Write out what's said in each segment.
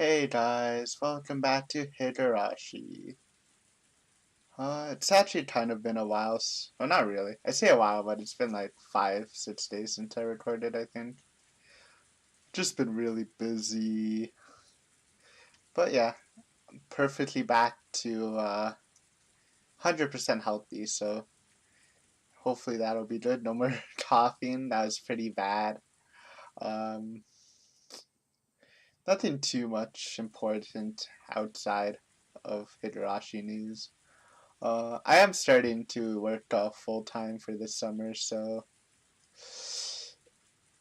Hey guys, welcome back to Higurashi. It's actually kind of been a while. Well, not really. I say a while, but it's been like 5, 6 days since I recorded, I think. Just been really busy. But yeah, perfectly back to 100% healthy, so hopefully that'll be good. No more coughing, that was pretty bad. Um, Nothing too much important outside of Higurashi news. I am starting to work full time for this summer, so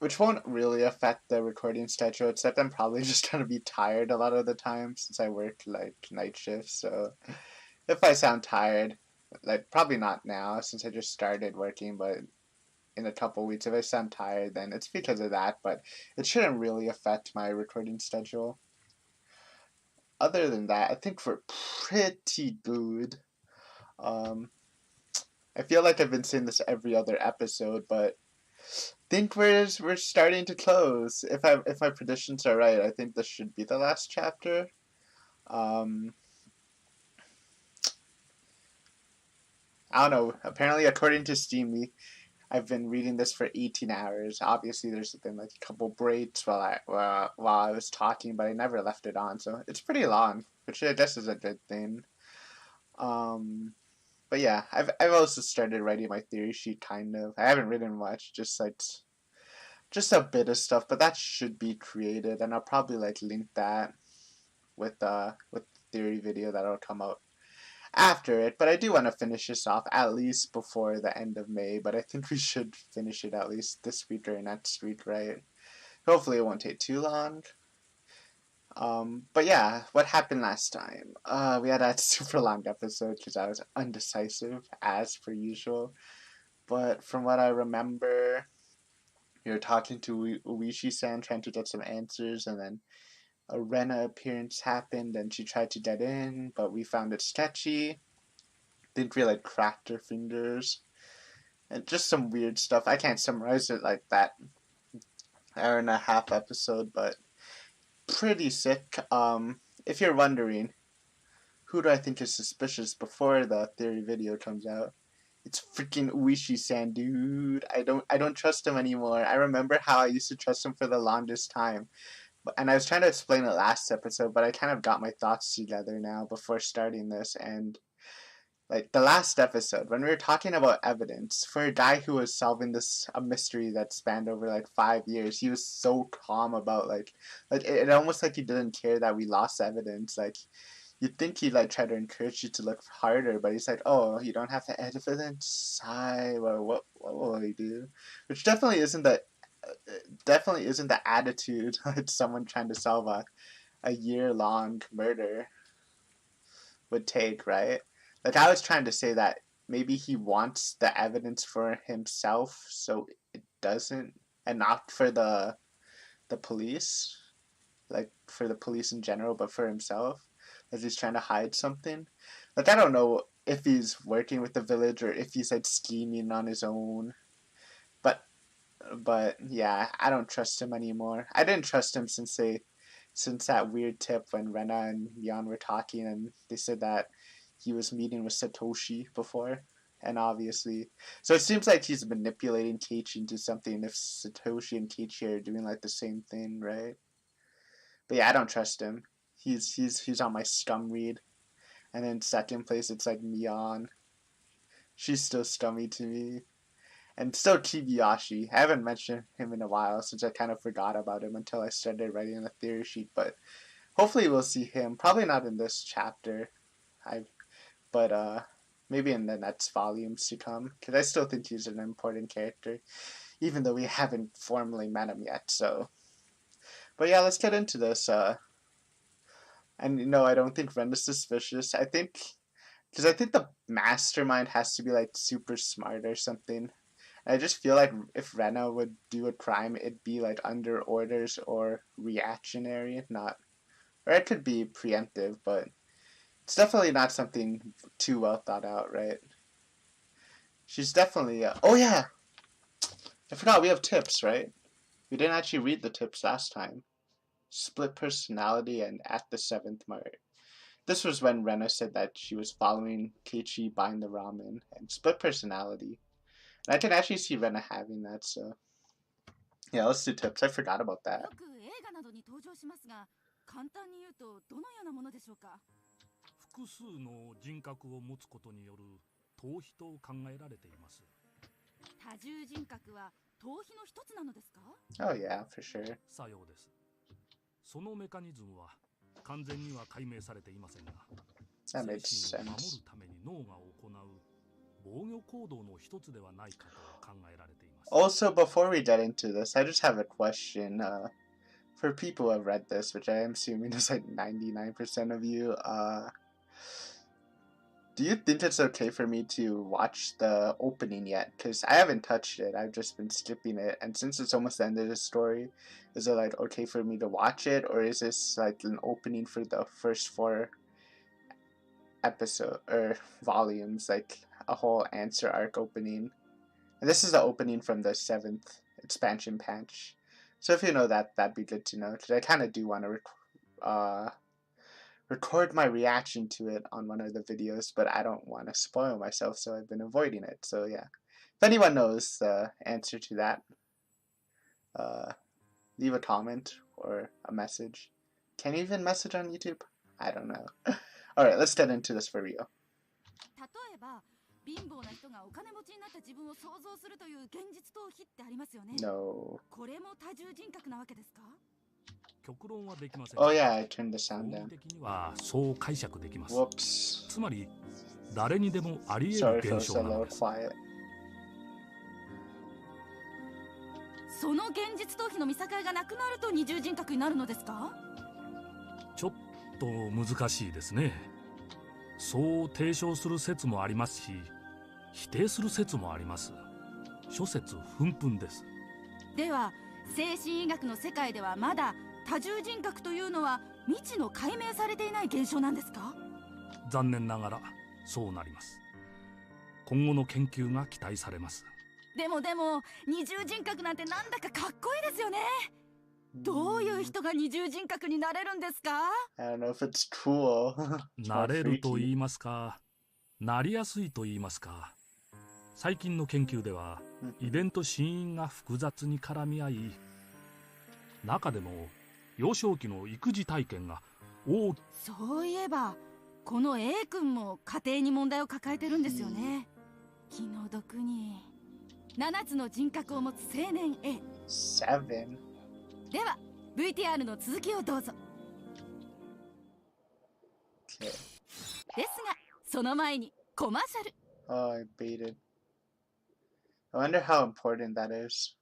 which won't really affect the recording schedule, except I'm probably just gonna be tired a lot of the time since I work like night shifts. So if I sound tired, like probably not now since I just started working, but in a couple weeks, if I sound tired, then it's because of that. But it shouldn't really affect my recording schedule. Other than that, I think we're pretty good. Um, I feel like I've been saying this every other episode, but think we're starting to close. If my predictions are right, I think this should be the last chapter. Um, I don't know. Apparently, according to Steamy, I've been reading this for 18 hours. Obviously, there's been like a couple breaks while I was talking, but I never left it on, so it's pretty long, which I guess is a good thing. Um, but yeah, I've also started writing my theory sheet. Kind of. I haven't written much, just a bit of stuff, but that should be created, and I'll probably like link that with the theory video that'll come out after it. But I do want to finish this off at least before the end of May. But I think we should finish it at least this week or next week, right? Hopefully it won't take too long. But yeah, what happened last time? We had a super long episode because I was undecisive as per usual. But from what I remember, we were talking to Uishi-san, trying to get some answers, and then a Rena appearance happened and she tried to get in, but we found it sketchy. Didn't really like cracked her fingers. And just some weird stuff. I can't summarize it like that hour and a half episode, but pretty sick. If you're wondering, who do I think is suspicious before the theory video comes out? It's freaking Uishi-san, dude. I don't trust him anymore. I remember how I used to trust him for the longest time. And I was trying to explain it last episode, but I kind of got my thoughts together now before starting this. And like the last episode, when we were talking about evidence for a guy who was solving this a mystery that spanned over like 5 years, he was so calm about like it almost like he didn't care that we lost evidence. Like you'd think he'd like try to encourage you to look harder, but he's like, "Oh, you don't have the evidence. Sigh. Well, what will he do?" Which definitely isn't the attitude of someone trying to solve a year long murder would take, right? Like I was trying to say that maybe he wants the evidence for himself so it doesn't, and not for the police, like for the police in general, but for himself, as he's trying to hide something. Like I don't know if he's working with the village or if he's like scheming on his own. But yeah, I don't trust him anymore. I didn't trust him since that weird tip when Rena and Yan were talking and they said that he was meeting with Satoshi before. And obviously, so it seems like he's manipulating Keiichi into something if Satoshi and Keiichi are doing like the same thing, right? But yeah, I don't trust him. He's on my scum read. And in second place, it's like Mion. She's still scummy to me. And still Kibiyashi. I haven't mentioned him in a while since I kind of forgot about him until I started writing a theory sheet. But hopefully we'll see him. Probably not in this chapter. I but maybe in the next volumes to come. Because I still think he's an important character, even though we haven't formally met him yet. So, but yeah, let's get into this. And no, I don't think Ren is suspicious. I think because I think the mastermind has to be like super smart or something. I just feel like if Rena would do a crime, it'd be like under orders or reactionary, not, or it could be preemptive, but it's definitely not something too well thought out, right? She's definitely. Oh yeah, I forgot we have tips, right? We didn't actually read the tips last time. split personality and at the 7th Mart. This was when Rena said that she was following Keiichi buying the ramen and split personality. And I can actually see Rena having that, so yeah, let's do tips. I forgot about that. よく映画などに登場しますが、簡単に言うとどのようなものでしょうか。複数の人格を持つことによる逃避と考えられています。多重人格は逃避の一つなのですか？ Oh yeah, for sure. さようです。そのメカニズムは完全には解明されていませんが、 That makes 精神を守 sense. るために脳が行う防御行動の一つではないかと考えられています。 Also, before we get into this, I just have a question. For people who have read this, which I am assuming is like 99% of you, do you think it's okay for me to watch the opening yet? Because I haven't touched it. I've just been skipping it. And since it's almost the end of the story, is it like okay for me to watch it? Or is this like an opening for the first 4 episode or volumes, like a whole answer arc opening? And this is the opening from the 7th expansion patch. So if you know that, that'd be good to know. Because I kind of do want to record my reaction to it on one of the videos, but I don't want to spoil myself, so I've been avoiding it. So yeah, if anyone knows the answer to that, leave a comment or a message. Can you even message on YouTube? I don't know. Alright, let's get into this for real. 例えば貧乏な人がお金持ちになった自分を想像するという現実逃避ってありますよね。 No. これも多重人格なわけですか？ 極論はできません。 Oh yeah, I turned the sound 論 down. 理的にはそう解釈できます。 Whoops. つまり誰にでもあり得 Sorry る if it 現 was 象 a なの little です。 quiet. その現実逃避の見境がなくなると二重人格になるのですか？ちょっと難しいですね。そう提唱する説もありますし、否定する説もあります。諸説紛々です。では精神医学の世界ではまだ多重人格というのは未知の解明されていない現象なんですか？残念ながらそうなります。今後の研究が期待されます。でも二重人格なんてなんだかかっこいいですよね。どういう人が二重人格になれるんですか？ I don't know if it's cool. It's な more れると freaky. 言いますか、なりやすいと言いますか。最近の研究では遺伝と死因が複雑に絡み合い、中でも幼少期の育児体験が大きそういえばこの A 君も家庭に問題を抱えてるんですよね。気の毒に7つの人格を持つ青年 A。 7. では VTR の続きをどうぞ。 Okay. ですがその前にコマーシャル。 Oh, I baited. I wonder how important that is.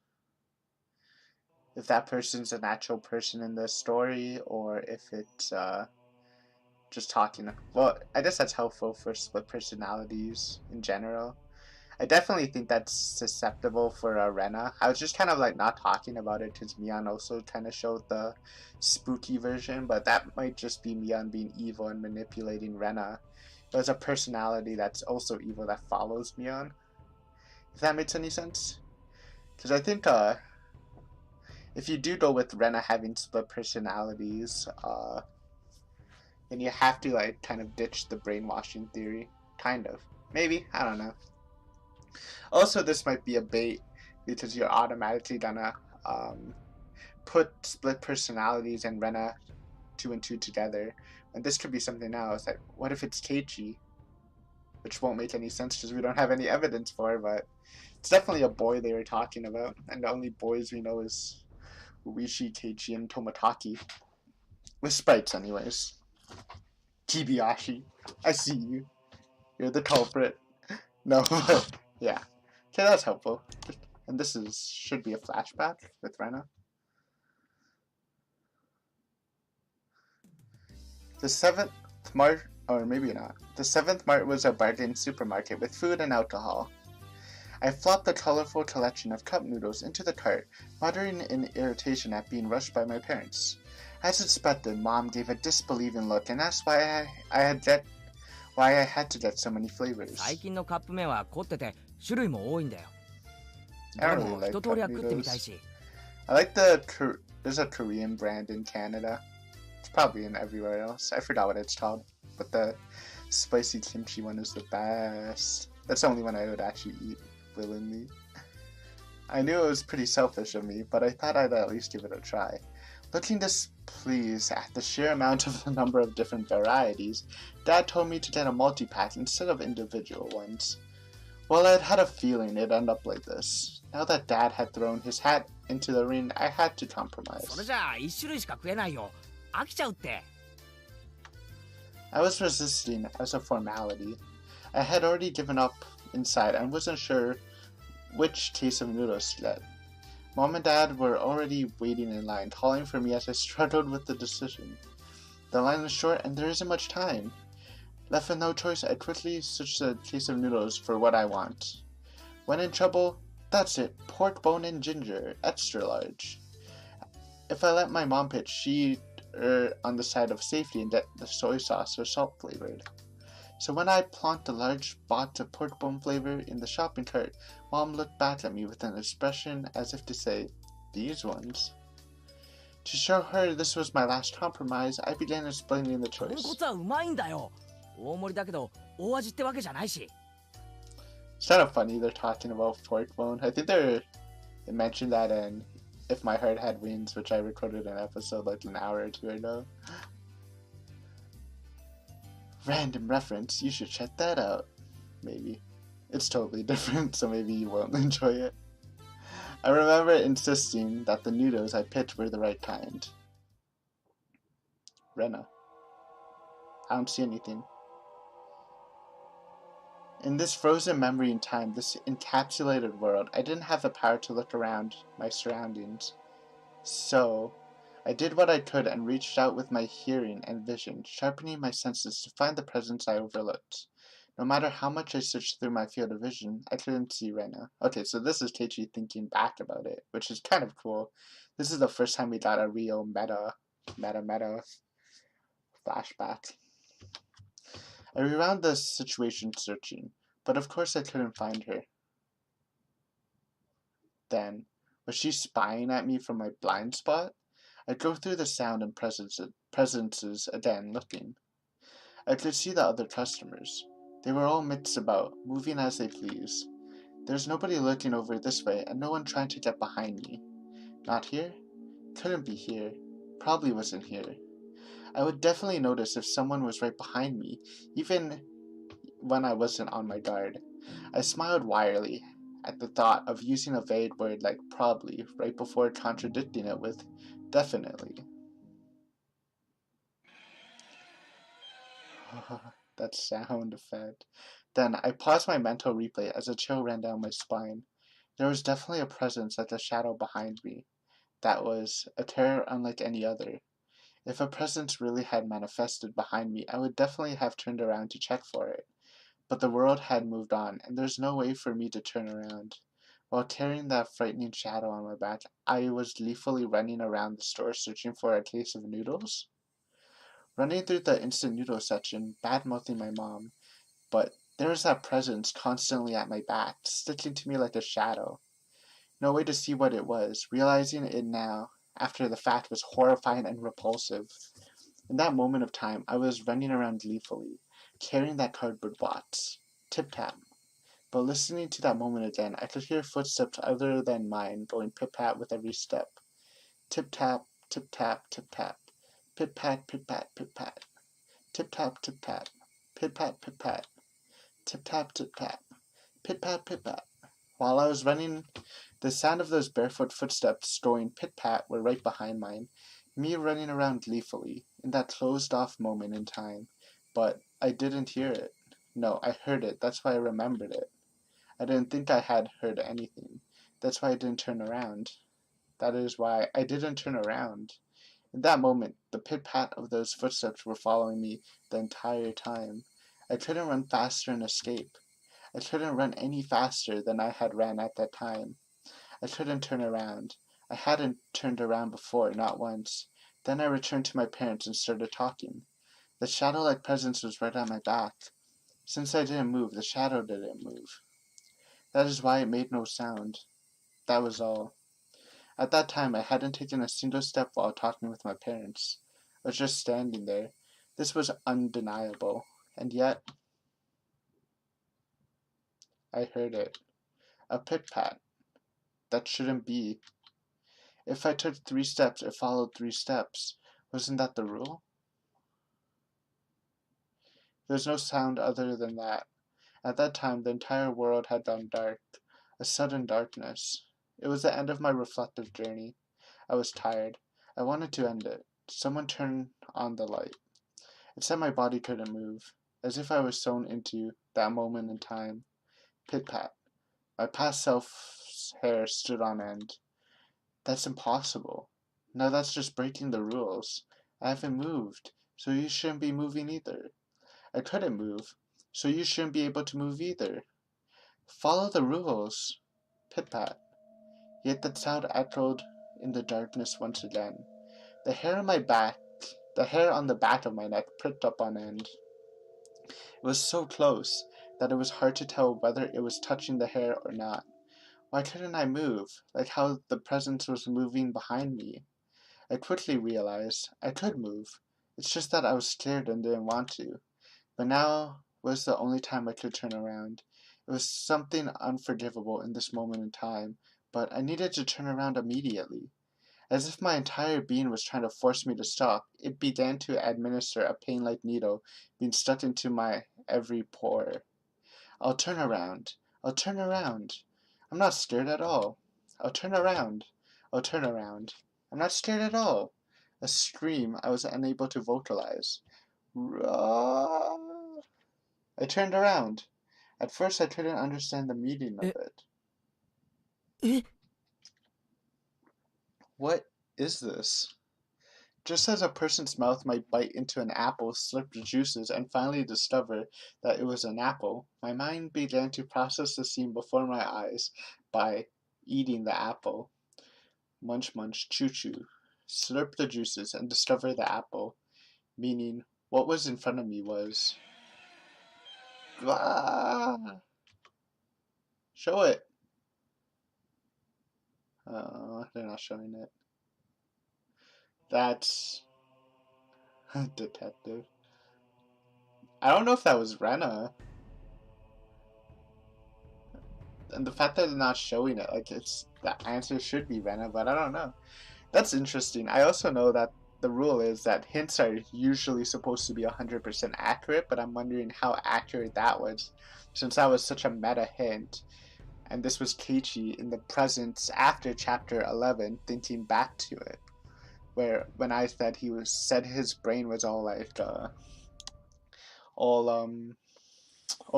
If that person's an actual person in the story, or if it's just talking. Well, I guess that's helpful for split personalities in general. I definitely think that's susceptible for Rena. I was just kind of like not talking about it because Mion also kind of showed the spooky version, but that might just be Mion being evil and manipulating Rena. There's a personality that's also evil that follows Mion. If that makes any sense. Because I think if you do go with Rena having split personalities, then you have to like kind of ditch the brainwashing theory. Kind of. Maybe. I don't know. Also, this might be a bait because you're automatically gonna put split personalities and Rena 2 and 2 together. And this could be something else. Like, what if it's Keiichi? Which won't make any sense because we don't have any evidence for it, but it's definitely a boy they were talking about. And the only boys we know is Uishi, Keiichi, and Tomataki. With sprites, anyways. Higurashi, I see you. You're the culprit. No, but yeah. Okay, that's helpful. And this should be a flashback with Rena. The 7th Mart, or maybe not. The 7th Mart was a bargain supermarket with food and alcohol. I flopped the colorful collection of cup noodles into the cart, muttering in irritation at being rushed by my parents. As expected, Mom gave a disbelieving look and asked why I had to get so many flavors. 最近のカップ麺は凝ってて種類も多いんだよ。 I で don't も really like 一通 cup りは食ってみたい noodles. し。 I like There's a Korean brand in Canada. It's probably in everywhere else. I forgot what it's called. But the spicy kimchi one is the best. That's the only one I would actually eat willingly. I knew it was pretty selfish of me, but I thought I'd at least give it a try. Looking displeased at the sheer amount of the number of different varieties, Dad told me to get a multi-pack instead of individual ones. Well, I'd had a feeling it'd end up like this. Now that Dad had thrown his hat into the ring, I had to compromise. それじゃあ1種類しか食えないよ。飽きちゃうって。I was resisting as a formality. I had already given up inside and wasn't sure which case of noodles to get. Mom and Dad were already waiting in line, calling for me as I struggled with the decision. The line was short and there isn't much time. Left with no choice, I quickly switched the case of noodles for what I want. When in trouble, that's it, pork bone and ginger, extra large. If I let my mom pick, she'd err on the side of safety and get the soy sauce or salt flavored. So when I plonked a large box of pork bone flavor in the shopping cart, Mom looked back at me with an expression as if to say, "These ones?" To show her this was my last compromise, I began explaining the 豚 choice. 骨はうまいんだよ。大盛りだけど大味ってわけじゃないし。 It's kind of funny they're talking about pork bone. I think they mentioned that in If My Heart Had Wings, which I recorded an episode like an hour or two ago. Random reference, you should check that out. Maybe. It's totally different, so maybe you won't enjoy it. I remember insisting that the noodles I picked were the right kind. Rena. I don't see anything. In this frozen memory in time, this encapsulated world, I didn't have the power to look around my surroundings. So, I did what I could and reached out with my hearing and vision, sharpening my senses to find the presence I overlooked. No matter how much I searched through my field of vision, I couldn't see Rena. Okay, so this is Teichi thinking back about it, which is kind of cool. This is the first time we got a real meta flashback. I rewound the situation searching, but of course I couldn't find her. Then, was she spying at me from my blind spot? I'd go through the sound and presences again, looking. I could see the other customers. They were all mixed about, moving as they please. There's nobody looking over this way, and no one trying to get behind me. Not here? Couldn't be here. Probably wasn't here. I would definitely notice if someone was right behind me, even when I wasn't on my guard. I smiled wryly at the thought of using a vague word like probably right before contradicting it with definitely. That sound effect. Then I paused my mental replay as a chill ran down my spine. There was definitely a presence like a shadow behind me. That was a terror unlike any other. If a presence really had manifested behind me, I would definitely have turned around to check for it. But the world had moved on, and there's no way for me to turn around. While carrying that frightening shadow on my back, I was gleefully running around the store searching for a case of noodles. Running through the instant noodle section, bad-mouthing my mom, but there was that presence constantly at my back, sticking to me like a shadow. No way to see what it was. Realizing it now, after the fact, was horrifying and repulsive. In that moment of time, I was running around gleefully, carrying that cardboard box. Tip-tap. But listening to that moment again, I could hear footsteps other than mine going pip-pat with every step. Tip-tap, tip-tap, tip-tap. Pip-pat, pip-pat, pip-pat. Tip-tap, tip-tap. Pip-pat, pip-pat. Tip-tap, tip-tap. Pip-pat, pip-pat. While I was running, the sound of those barefoot footsteps going pit-pat were right behind mine, me running around gleefully, in that closed-off moment in time. But I didn't hear it. No, I heard it. That's why I remembered it. I didn't think I had heard anything. That's why I didn't turn around. That is why I didn't turn around. In that moment, the pit-pat of those footsteps were following me the entire time. I couldn't run faster and escape. I couldn't run any faster than I had ran at that time. I couldn't turn around. I hadn't turned around before, not once. Then I returned to my parents and started talking. The shadow-like presence was right at my back. Since I didn't move, the shadow didn't move. That is why it made no sound. That was all. At that time, I hadn't taken a single step while talking with my parents. I was just standing there. This was undeniable. And yet, I heard it. A pit-pat. That shouldn't be. If I took 3 steps, it followed 3 steps. Wasn't that the rule? There was no sound other than that. At that time, the entire world had gone dark. A sudden darkness. It was the end of my reflective journey. I was tired. I wanted to end it. Someone turned on the light. It said my body couldn't move, as if I was sewn into that moment in time. Pit-pat. My past self's hair stood on end. That's impossible. No, that's just breaking the rules. I haven't moved, so you shouldn't be moving either. I couldn't move, so you shouldn't be able to move either. Follow the rules. Pit-pat. Yet that sound echoed in the darkness once again. The hair on the back of my neck pricked up on end. It was so close that it was hard to tell whether it was touching the hair or not. Why couldn't I move, like how the presence was moving behind me? I quickly realized I could move. It's just that I was scared and didn't want to. But now was the only time I could turn around. It was something unforgivable in this moment in time, but I needed to turn around immediately. As if my entire being was trying to force me to stop, it began to administer a pain-like needle being stuck into my every pore. I'll turn around. I'll turn around. I'm not scared at all. I'll turn around. I'll turn around. I'm not scared at all. A scream I was unable to vocalize. I turned around. At first I couldn't understand the meaning of it. え What is this? Just as a person's mouth might bite into an apple, slurp the juices, and finally discover that it was an apple, my mind began to process the scene before my eyes by eating the apple. Munch, munch, chew, chew. Slurp the juices and discover the apple, meaning what was in front of me was... Ah! Show it! They're not showing it. That's... Detective. I don't know if that was Rena. And the fact that they're not showing it, like, it's... The answer should be Rena, but I don't know. That's interesting. I also know that the rule is that hints are usually supposed to be 100% accurate, but I'm wondering how accurate that was, since that was such a meta hint. And this was Keiichi in the present after chapter 11, thinking back to it. Where, when I said said his brain was all like, all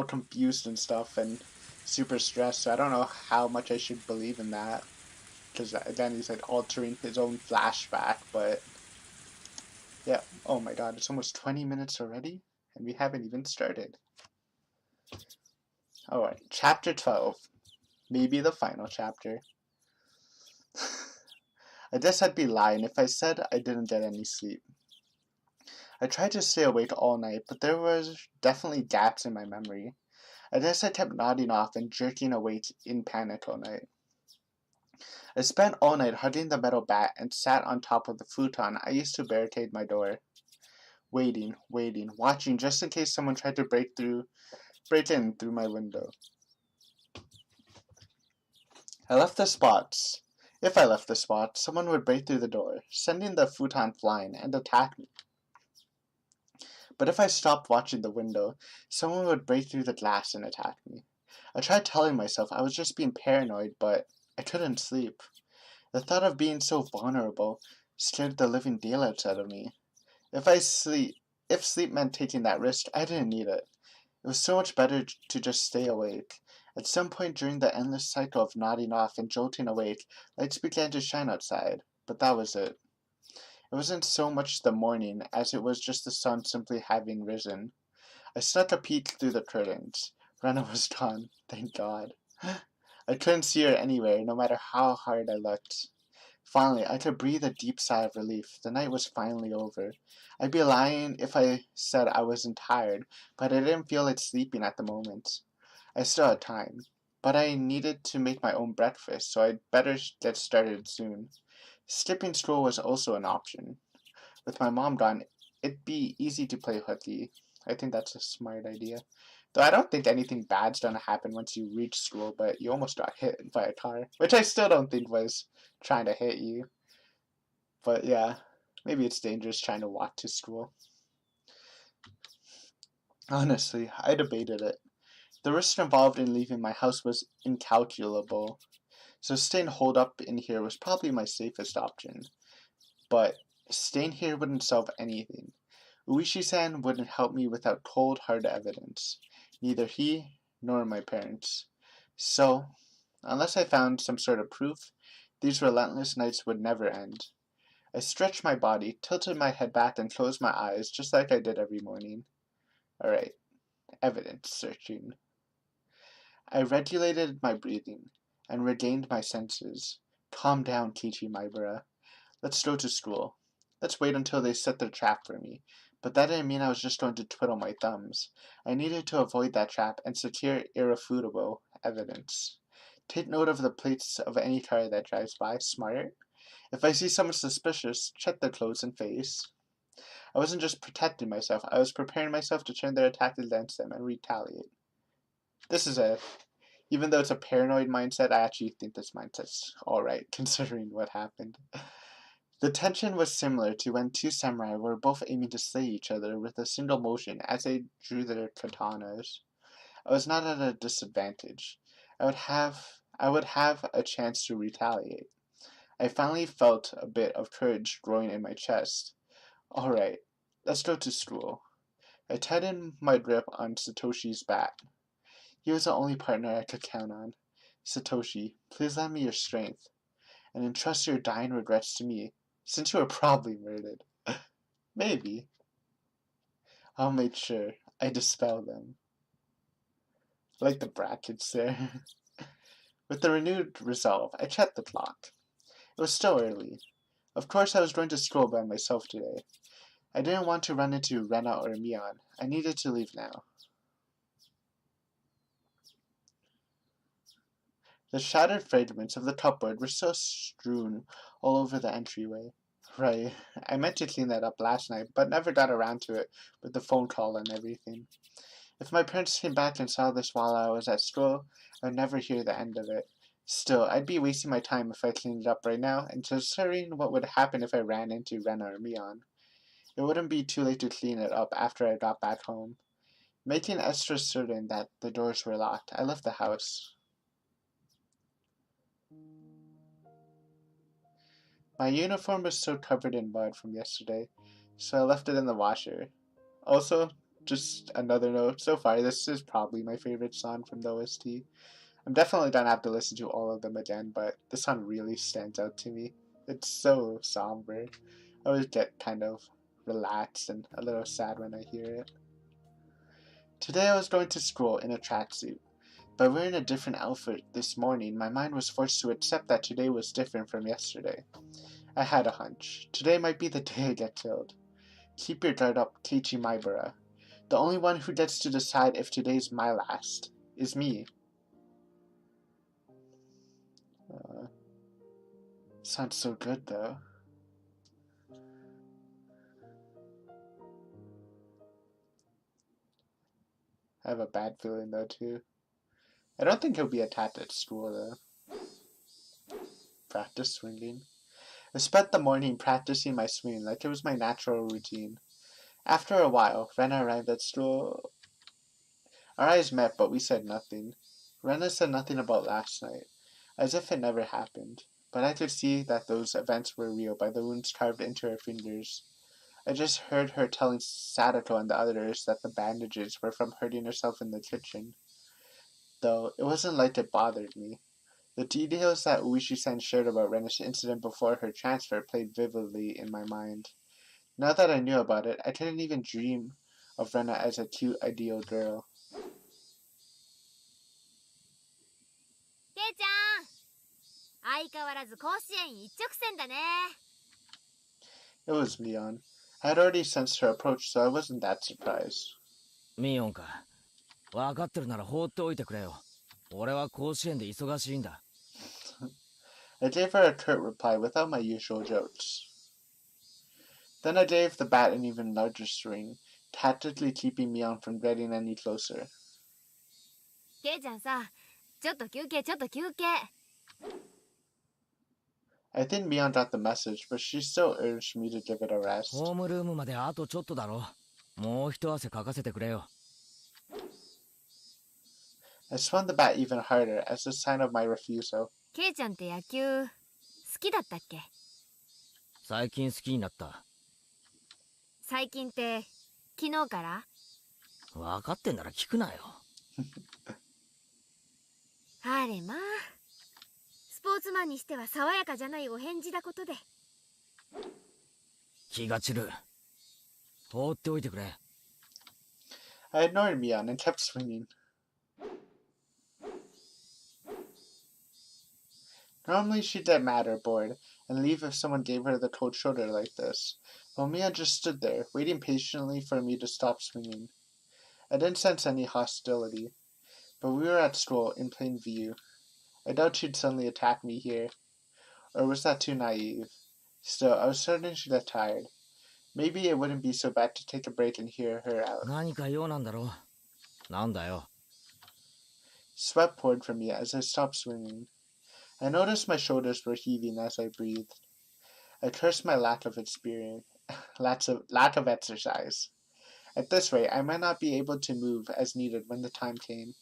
confused and stuff, and super stressed, so I don't know how much I should believe in that. Because then he's like altering his own flashback, but yeah. Oh my god, it's almost 20 minutes already, and we haven't even started. Alright, chapter 12. Maybe the final chapter. I guess I'd be lying if I said I didn't get any sleep. I tried to stay awake all night, but there was definitely gaps in my memory. I guess I kept nodding off and jerking awake in panic all night. I spent all night hugging the metal bat and sat on top of the futon I used to barricade my door. Waiting, watching just in case someone tried to break in through my window. I left the spots. If I left the spot, someone would break through the door, sending the futon flying and attack me. But if I stopped watching the window, someone would break through the glass and attack me. I tried telling myself I was just being paranoid, but I couldn't sleep. The thought of being so vulnerable scared the living daylights out of me. If sleep meant taking that risk, I didn't need it. It was so much better to just stay awake. At some point during the endless cycle of nodding off and jolting awake, lights began to shine outside, but that was it. It wasn't so much the morning as it was just the sun simply having risen. I snuck a peek through the curtains. Rena was gone, thank God. I couldn't see her anywhere, no matter how hard I looked. Finally, I could breathe a deep sigh of relief. The night was finally over. I'd be lying if I said I wasn't tired, but I didn't feel like sleeping at the moment. I still had time. but I needed to make my own breakfast, so I'd better get started soon. Skipping school was also an option. With my mom gone, it'd be easy to play hooky. I think that's a smart idea. Though I don't think anything bad's gonna happen once you reach school, but you almost got hit by a car, which I still don't think was trying to hit you. But yeah, maybe it's dangerous trying to walk to school. Honestly, I debated it. The risk involved in leaving my house was incalculable, so staying holed up in here was probably my safest option. But staying here wouldn't solve anything. Uishi-san wouldn't help me without cold, hard evidence. Neither he nor my parents. So, unless I found some sort of proof, these relentless nights would never end. I stretched my body, tilted my head back, and closed my eyes, just like I did every morning. Alright, evidence searching. I regulated my breathing, and regained my senses. Calm down, Kichi Maibara. Let's go to school. Let's wait until they set their trap for me. But that didn't mean I was just going to twiddle my thumbs. I needed to avoid that trap and secure irrefutable evidence. Take note of the plates of any car that drives by. Smart. If I see someone suspicious, check their clothes and face. I wasn't just protecting myself, I was preparing myself to turn their attack against them and retaliate. Even though it's a paranoid mindset, I actually think this mindset's alright, considering what happened. The tension was similar to when two samurai were both aiming to slay each other with a single motion as they drew their katanas. I was not at a disadvantage. I would have a chance to retaliate. I finally felt a bit of courage growing in my chest. Alright, let's go to school. I tightened my grip on Satoshi's bat. He was the only partner I could count on. Satoshi, please lend me your strength, and entrust your dying regrets to me, since you were probably murdered. Maybe. I'll make sure I dispel them. Like the brackets there. With the renewed resolve, I checked the clock. It was still early. Of course I was going to school by myself today. I didn't want to run into Rena or Mion. I needed to leave now. The shattered fragments of the cupboard were still strewn all over the entryway. Right, I meant to clean that up last night, but never got around to it with the phone call and everything. If my parents came back and saw this while I was at school, I'd never hear the end of it. Still, I'd be wasting my time if I cleaned it up right now, and considering what would happen if I ran into Rena or Mion. It wouldn't be too late to clean it up after I got back home. Making extra certain that the doors were locked, I left the house. My uniform was still covered in mud from yesterday, so I left it in the washer. Also, just another note, so far this is probably my favorite song from the OST. I'm definitely gonna have to listen to all of them again, but this song really stands out to me. It's so somber. I always get kind of relaxed and a little sad when I hear it. Today I was going to school in a tracksuit. By wearing a different outfit this morning, my mind was forced to accept that today was different from yesterday. I had a hunch. Today might be the day I get killed. Keep your guard up, Keiichi Maibara. The only one who gets to decide if today's my last is me. Sounds so good, though. I have a bad feeling, though, too. I don't think he'll be attacked at school, though. Practice swinging. I spent the morning practicing my swing like it was my natural routine. After a while, Rena arrived at school. Our eyes met, but we said nothing. Rena said nothing about last night, as if it never happened, but I could see that those events were real by the wounds carved into her fingers. I just heard her telling Sadako and the others that the bandages were from hurting herself in the kitchen. Though, it wasn't like it bothered me. The details that Uishi-san shared about Rena's incident before her transfer played vividly in my mind. Now that I knew about it, I couldn't even dream of Rena as a cute, ideal girl. ケイちゃん、相変わらず甲子園一直線だね。 It was Mion. I had already sensed her approach, so I wasn't that surprised. ミオンか。分かってるなら放っておいてくれよ。俺は甲子園で忙しいんだ。I gave her a curt reply without my usual jokes. Then I gave the bat an even larger swing, tactically keeping Mion from getting any closer. ケイちゃんさ、ちょっと休憩。 I think Mion got the message, but she still urged me to give it a rest. ホームルームまであとちょっとだろ。もう一汗かかせてくれよ。I swung the bat even harder as a sign of my refusal. ケイちゃんって野球好きだったっけ？最近好きになった。最近って昨日から？分かってんなら聞くなよ。あれまあ、スポーツマンにしては爽やかじゃないお返事だことで。気が散る。放っておいてくれ。I ignored Mion and kept swinging. Normally she'd get mad or bored and leave if someone gave her the cold shoulder like this, while Mion just stood there, waiting patiently for me to stop swinging. I didn't sense any hostility, but we were at school in plain view. I doubt she'd suddenly attack me here. Or was that too naive? Still, I was certain she'd get tired. Maybe it wouldn't be so bad to take a break and hear her out. 何か用なんだろう。なんだよ。Sweat poured from me as I stopped swinging. I noticed my shoulders were heaving as I breathed. I cursed my lack of experience, lack of exercise. At this rate, I might not be able to move as needed when the time came.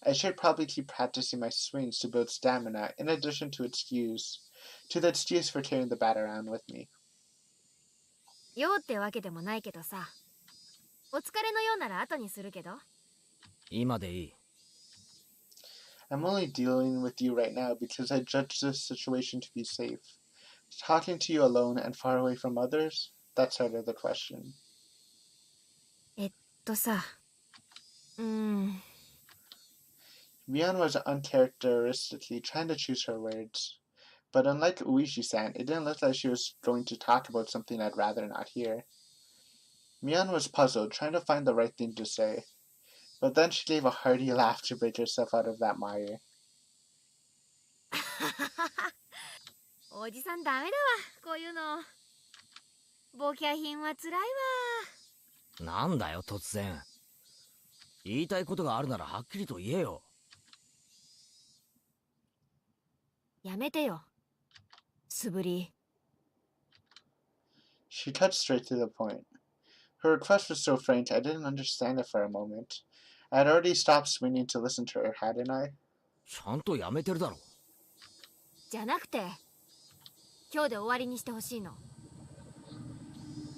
I should probably keep practicing my swings to build stamina in addition to the excuse for carrying the bat around with me. 用ってわけでもないけどさ。お疲れのようなら後にするけど。今でいい。I'm only dealing with you right now because I judge this situation to be safe. Talking to you alone and far away from others? That's out of the question. さ。Mion was uncharacteristically trying to choose her words. But unlike Uishi-san, it didn't look like she was going to talk about something I'd rather not hear. Mion was puzzled, trying to find the right thing to say. But then she gave a hearty laugh to break herself out of that mire. おじさんダメだわ、こういうの。ボキャ品はつらいわ。なんだよ突然。言いたいことがあるならはっきりと言えよ。やめてよ、素振り。She cut straight to the point. Her request was so frank I didn't understand it for a moment. I had already stopped swinging to listen to her, hadn't I? ちゃんとやめてるだろ。じゃなくて、今日で終わりにしてほしいの。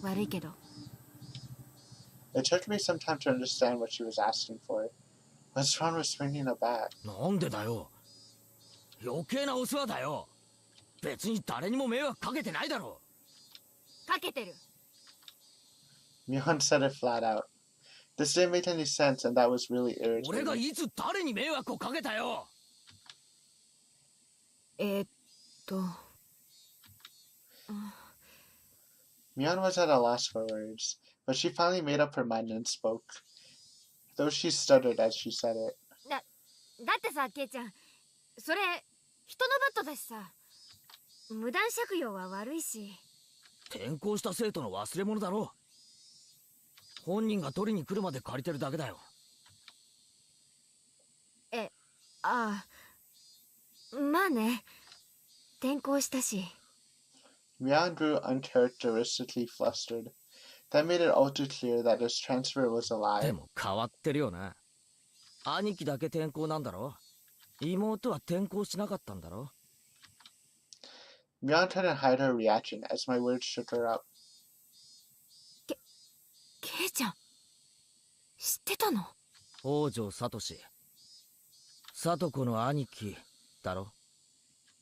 悪いけど。It took me some time to understand what she was asking for. What's wrong with swinging a bat? なんでだよ。余計なお世話だよ。別に誰にも迷惑かけてないだろ。かけてる。Mion said it flat out. This didn't make any sense, and that was really 俺が irritating. いつ誰に迷惑をかけたよ。Mion was at a loss for words, but she finally made up her mind and spoke, though she stuttered as she said it. だってさ、ケイちゃん、それ人のバットだしさ、無断借用は悪いし。転校した生徒の忘れ物だろ。本人が取りに来るまで借りてるだけだよ。ああ、まあね、転校したし。Mion grew uncharacteristically flustered. That made it all too clear that his transfer was a で lie. も変わってるよな。兄貴だけ転校なんだろ。妹は転校しなかったんだろ。Mion tried to hide her reaction as my words shook her up. ケイちゃん、知ってたの？北条聡。聡子の兄貴だろ。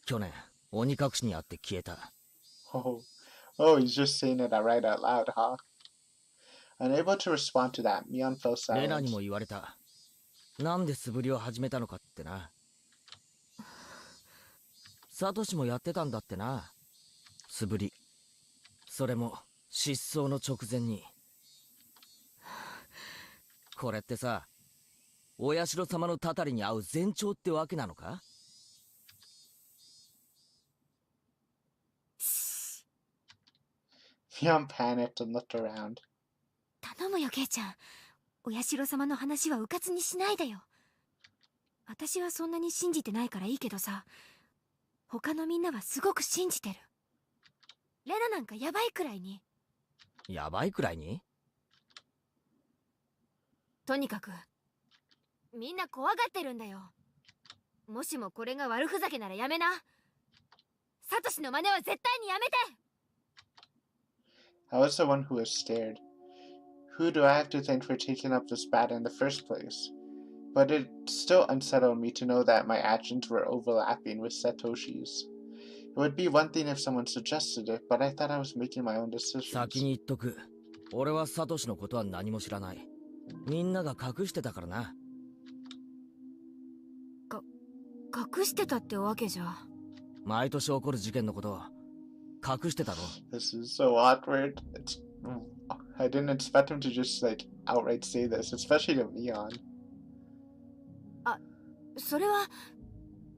去年鬼隠しにあって消えた。Oh, he's just saying it right out loud, huh? Unable to respond to that, Mion fell レナ silent. にも言われた。なんで素振りを始めたのかってな。サトシもやってたんだってな。素振り。それも失踪の直前に。これってさ、お社様のたたりに会う前兆ってわけなのか？ Mion panicked and looked around. 頼むよケイちゃん、お社様の話はうかつにしないでよ。私はそんなに信じてないからいいけどさ、他のみんなはすごく信じてる。レナなんかヤバいくらいに。やばいくらいに？とにかくみんな怖がってるんだよ。もしもこれが悪ふざけならやめな。サトシの真似は絶対にやめて。 I was the one who was scared. Who do I have to thank for taking up this bat in the first place? But it still unsettled me to know that my actions were overlapping with Satoshi's. It would be one thing if someone suggested it, but I thought I was making my own decisions. 先に言っとく。俺はサトシのことは何も知らない。みんなが隠してたからな。隠してたってわけじゃ。毎年起こる事件のことを隠してたろ。This is so awkward. I didn't expect him to just like outright say this, especially to Mion. それは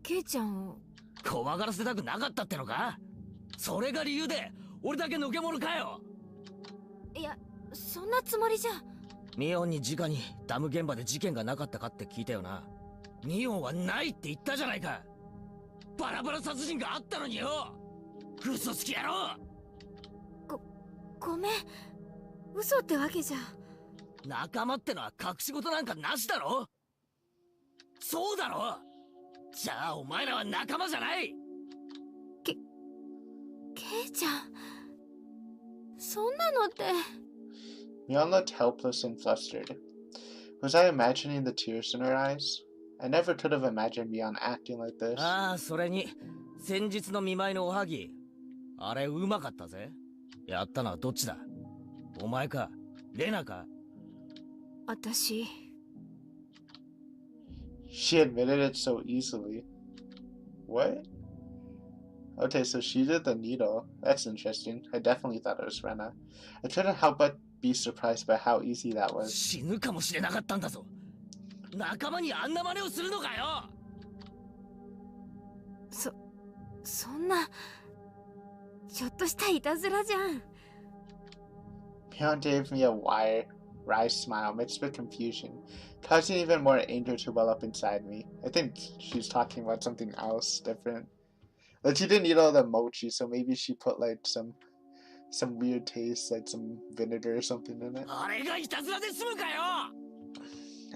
ケイちゃんを怖がらせたくなかったってのか？それが理由で俺だけのけ者かよ。いや、そんなつもりじゃ。ミオンに直にダム現場で事件がなかったかって聞いたよな。ミオンはないって言ったじゃないか。バラバラ殺人があったのによ。嘘つき野郎。ごめん、嘘ってわけじゃ。仲間ってのは隠し事なんかなしだろ。そうだろ。じゃあお前らは仲間じゃない。ケイちゃん、そんなのって。Mion looked helpless and flustered. Was I imagining the tears in her eyes? I never could have imagined Mion acting like this. ああ、それに先日の見舞いのおはぎ、あれうまかったぜ。やったのはどっちだ？お前かレナか？私。She admitted it so easily. What? Okay, so she did the needle. That's interesting. I definitely thought it was Rena. I couldn't help but be surprised by how easy that was. 死ぬかもしれなかったんだぞ。仲間にあんな真似をするのかよ。そんなちょっとしたいたずらじゃん。Mion gave me a wry smile mixed with confusion, causing even more anger to well up inside me. I think she's talking about something else different. Like she didn't eat all the mochi, so maybe she put like some weird taste, like some vinegar or something in it. あれがいたずらで済むかよ。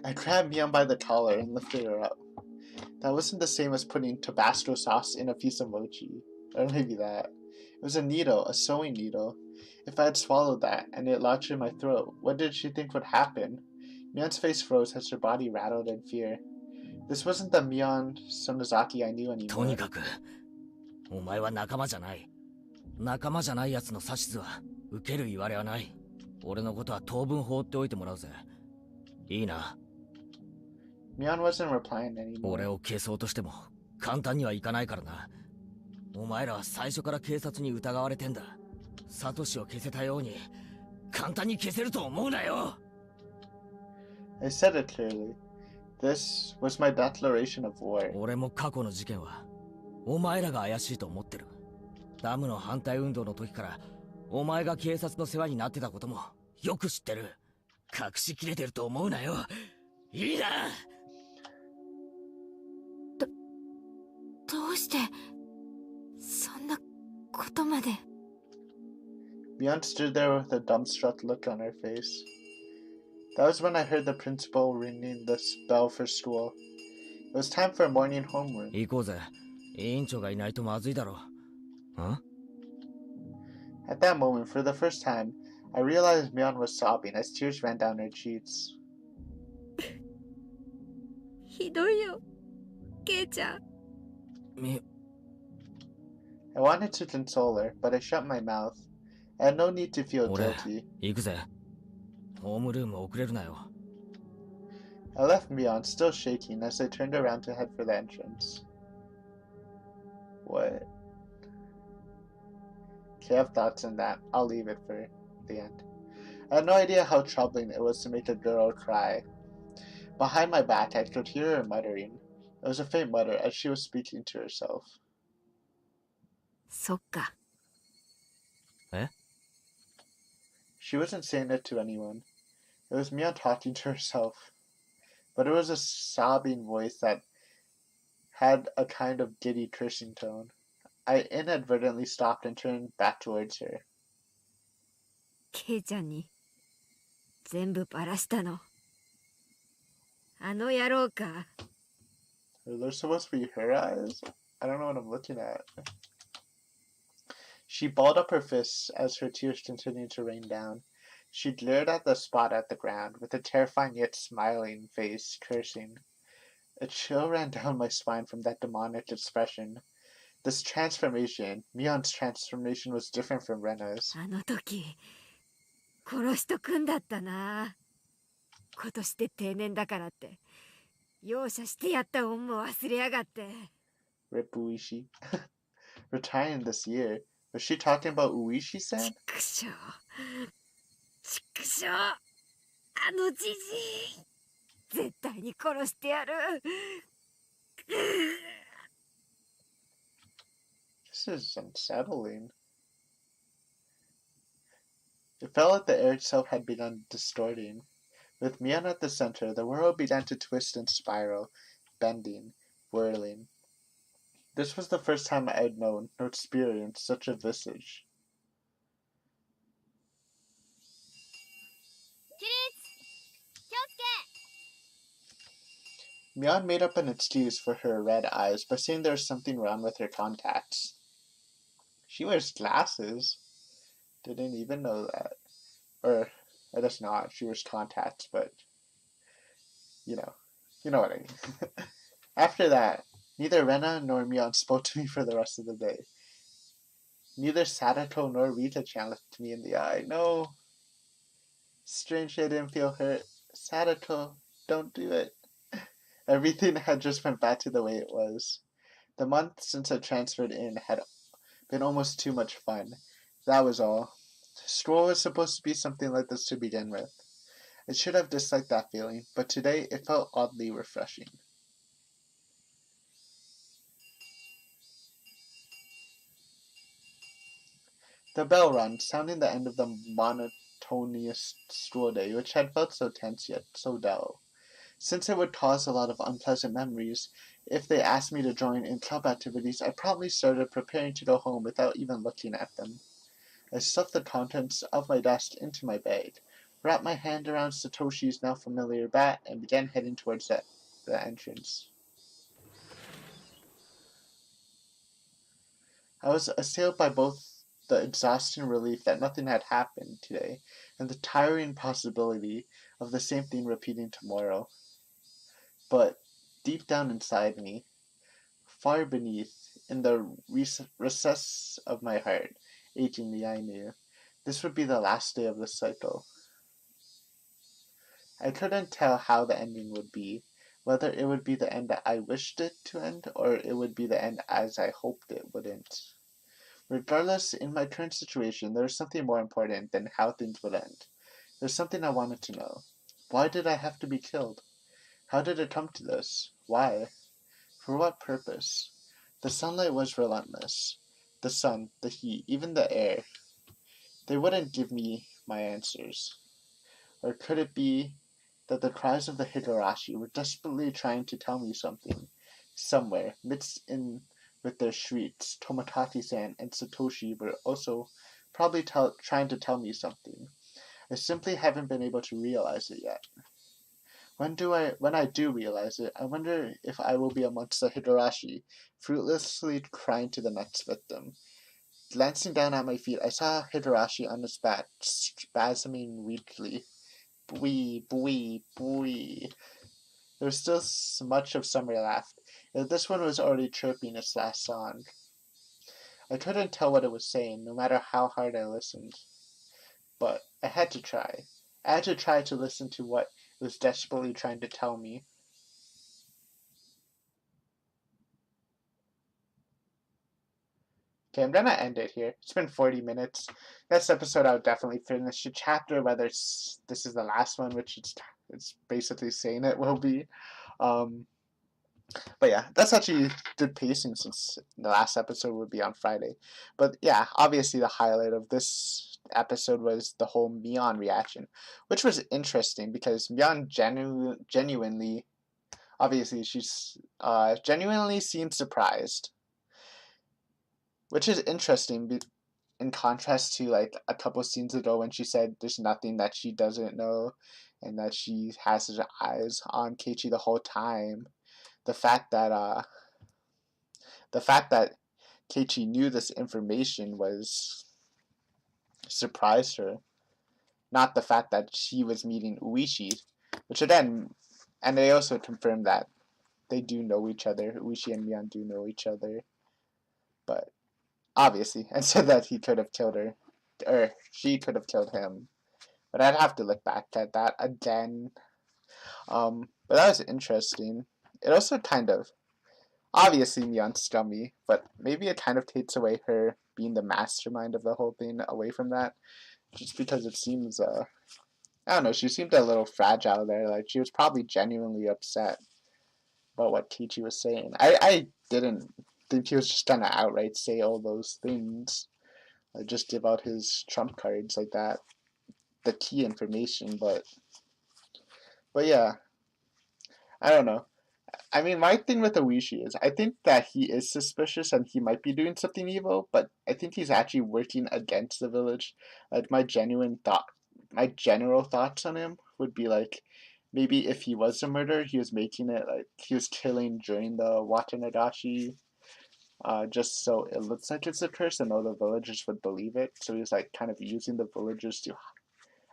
I grabbed Mion by the collar and lifted her up. That wasn't the same as putting Tabasco sauce in a piece of mochi. Or maybe that. It was a needle, a sewing needle. If I had swallowed that and it lodged in my throat, what did she think would happen? Mion's face froze as her body rattled in fear. This wasn't the Mion Sonozaki I knew とに anymore. かくお前は仲間じゃない。仲間じゃないやつの指図は受ける言われはない。俺のことは当分放っておいてもらうぜ。いいな。Mion wasn't replying anymore. 俺を消そうとしても簡単にはいかないからな。お前らは最初から警察に疑われてんだ。サトシを消せたように簡単に消せると思うなよ。I said it clearly. This was my declaration of war. 俺も過去の事件はお前らが怪しいと思ってる。ダムの反対運動の時からお前が警察の世話になってたこともよく知ってる。隠しきれてると思うなよ。いいな。どうしてそんなことまで。Mion stood there with a dumbstruck look on her face. That was when I heard the principal ringing the bell for school. It was time for morning homework. 行こうぜ。委員長がいないとまずいだろ。ん？ At that moment, for the first time, I realized Mion was sobbing as tears ran down her cheeks. ひどいよ、ケイちゃん。I wanted to console her, but I shut my mouth. I had no need to feel 俺 guilty. 行くぜ。ホームルーム遅れるなよ。I left Mion still shaking as I turned around to head for the entrance. What? Okay, I have thoughts on that. I'll leave it for the end. I had no idea how troubling it was to make a girl cry. Behind my back, I could hear her muttering. It was a faint mutter as she was speaking to herself. そっか。 She wasn't saying it to anyone. It was Mia talking to herself. But it was a sobbing voice that had a kind of giddy cursing tone. I inadvertently stopped and turned back towards her. ケイちゃんに全部バラしたの。あの野郎か。 Are those supposed to be her eyes? I don't know what I'm looking at. She balled up her fists as her tears continued to rain down. She glared at the spot at the ground with a terrifying yet smiling face, cursing. A chill ran down my spine from that demonic expression. This transformation, Mion's transformation, was different from Rena's. あの時殺しとくんだったな。今年で定年だからって容赦してやった恩も忘れやがって。 Rip Uishi. Retiring this year. Was she talking about Uishi-san? ちくしょう。ちくしょう。あのじじい。絶対に殺してやる。 This is unsettling. It felt like the air itself had begun distorting. With Mion at the center, the world began to twist and spiral, bending, whirling. This was the first time I had known or experienced such a visage. Mion made up an excuse for her red eyes by saying there was something wrong with her contacts. She wears glasses. Didn't even know that. Or, I guess not. She wears contacts, but, you know what I mean. After that, neither Rena nor Mion spoke to me for the rest of the day. Neither Sadako nor Rita-chan looked me in the eye. No. Strangely, I didn't feel hurt. Sadako, don't do it. Everything had just went back to the way it was. The month since I transferred in had been almost too much fun. That was all. School was supposed to be something like this to begin with. I should have disliked that feeling, but today it felt oddly refreshing. The bell rang, sounding the end of the monotonous school day, which had felt so tense yet so dull. Since it would cause a lot of unpleasant memories, if they asked me to join in club activities, I promptly started preparing to go home without even looking at them. I stuffed the contents of my desk into my bag, wrapped my hand around Satoshi's now familiar bat, and began heading towards the entrance. I was assailed by both the exhausting relief that nothing had happened today and the tiring possibility of the same thing repeating tomorrow. But deep down inside me, far beneath, in the recess of my heart, achingly I knew, this would be the last day of the cycle. I couldn't tell how the ending would be, whether it would be the end that I wished it to end, or it would be the end as I hoped it wouldn't. Regardless, in my current situation, there was something more important than how things would end. There's something I wanted to know. Why did I have to be killed? How did it come to this? Why? For what purpose? The sunlight was relentless. The sun, the heat, even the air. They wouldn't give me my answers. Or could it be that the cries of the Higurashi were desperately trying to tell me something? Somewhere, mixed in with their shrieks, Tomodachi-san and Satoshi were also probably trying to tell me something. I simply haven't been able to realize it yet. When I do realize it, I wonder if I will be amongst the Higurashi, fruitlessly crying to the next victim. Glancing down at my feet, I saw Higurashi on his back, spasming weakly. Bwee, bwee, bwee. There was still much of summer left, yet this one was already chirping its last song. I couldn't tell what it was saying, no matter how hard I listened. But I had to try. I had to try to listen to what it was desperately trying to tell me. Okay, I'm gonna end it here. It's been 40 minutes. Next episode, I'll definitely finish the chapter, whether this is the last one, which it's It's basically saying it will be. Um, but yeah, that's actually good pacing since the last episode would be on Friday. But yeah, obviously the highlight of this episode was the whole Mion reaction, which was interesting because Mion genuinely, obviously she's genuinely seemed surprised, which is interesting in contrast to like a couple scenes ago when she said there's nothing that she doesn't know and that she has her eyes on Keiichi the whole time. The fact that Keiichi knew this information was surprised her, not the fact that she was meeting Uishi, which again, and they also confirmed that they do know each other. Uishi and Mion do know each other, but obviously, and said that he could have killed her, or she could have killed him. But I'd have to look back at that again. But that was interesting. It also kind of, obviously Mion's scummy, but maybe it kind of takes away her being the mastermind of the whole thing away from that. Just because it seems, I don't know, she seemed a little fragile there. Like, she was probably genuinely upset about what Keiichi was saying. I didn't think he was just gonna outright say all those things. Like, just give out his trump cards like that. The key information, but yeah, I don't know. I mean, my thing with Oishi is I think that he is suspicious and he might be doing something evil, but I think he's actually working against the village. Like my general thoughts on him would be like, maybe if he was a murderer, he was making it like he was killing during the Watanagashi, just so it looks like it's a curse and all the villagers would believe it. So he's like kind of using the villagers to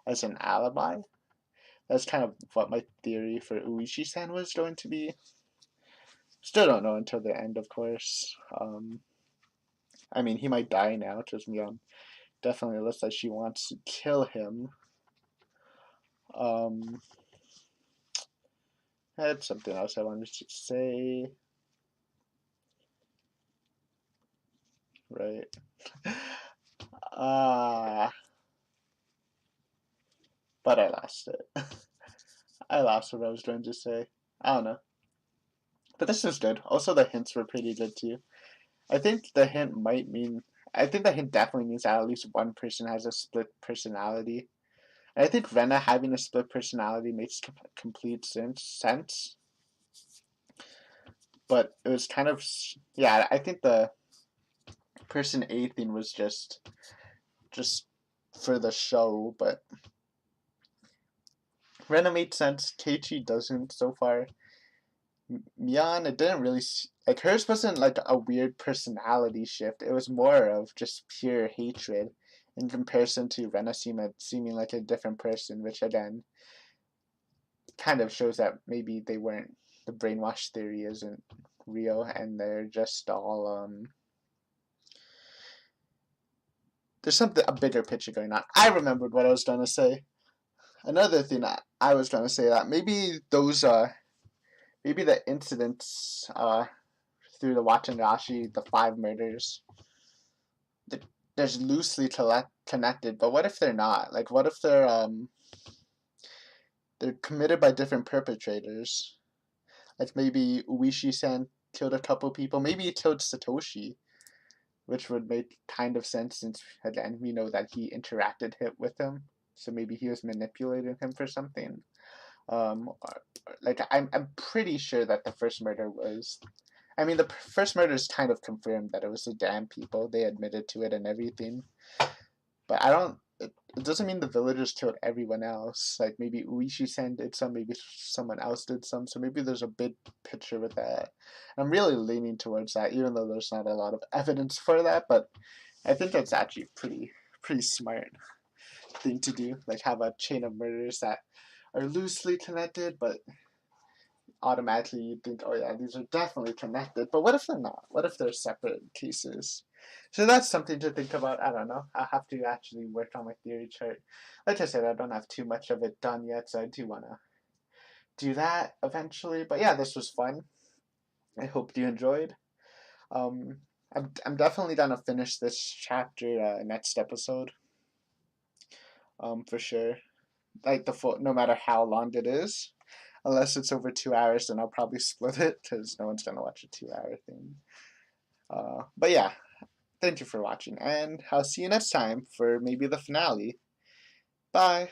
as an alibi. That's kind of what my theory for Uishi-san was going to be. Still don't know until the end, of course. I mean, he might die now because Mion definitely looks like she wants to kill him. I had something else I wanted to say. Right. But I lost it. I lost what I was trying to say. I don't know. But this is good. Also, the hints were pretty good too. I think the hint might mean. I think the hint definitely means that at least one person has a split personality. And I think Rena having a split personality makes complete sense. But it was kind of. Yeah, I think the person A thing was just for the show, but Rena made sense. Keiichi doesn't so far. Mion, it didn't really like hers wasn't like a weird personality shift. It was more of just pure hatred in comparison to Rena seeming like a different person, which again kind of shows that maybe they weren't the brainwash theory isn't real and they're just all there's something a bigger picture going on. I remembered what I was trying to say. Another thing I was trying to say that maybe those maybe the incidents through the Watanagashi, the 5 murders, there's loosely connected. But what if they're not? Like, what if they're committed by different perpetrators? Like maybe Uishi-san killed a couple people. Maybe he killed Satoshi, which would make kind of sense since again we know that he interacted with him. So maybe he was manipulating him for something. Like I'm pretty sure that the first murder was. I mean, the first murder is kind of confirmed that it was the damn people. They admitted to it and everything. But I don't. It doesn't mean the villagers killed everyone else. Like maybe Uishi-san did some, maybe someone else did some. So maybe there's a big picture with that. I'm really leaning towards that, even though there's not a lot of evidence for that. But I think that's actually pretty smart thing to do. Like have a chain of murders that are loosely connected, but automatically you think, oh yeah, these are definitely connected. But what if they're not? What if they're separate cases? So that's something to think about. I don't know. I'll have to actually work on my theory chart. Like I said, I don't have too much of it done yet, so I do want to do that eventually. But yeah, this was fun. I hope you enjoyed. I'm definitely gonna finish this chapter next episode. For sure. like the full, no matter how long it is. Unless it's over 2 hours, then I'll probably split it because no one's gonna watch a 2 hour thing. But yeah, thank you for watching, and I'll see you next time for maybe the finale. Bye.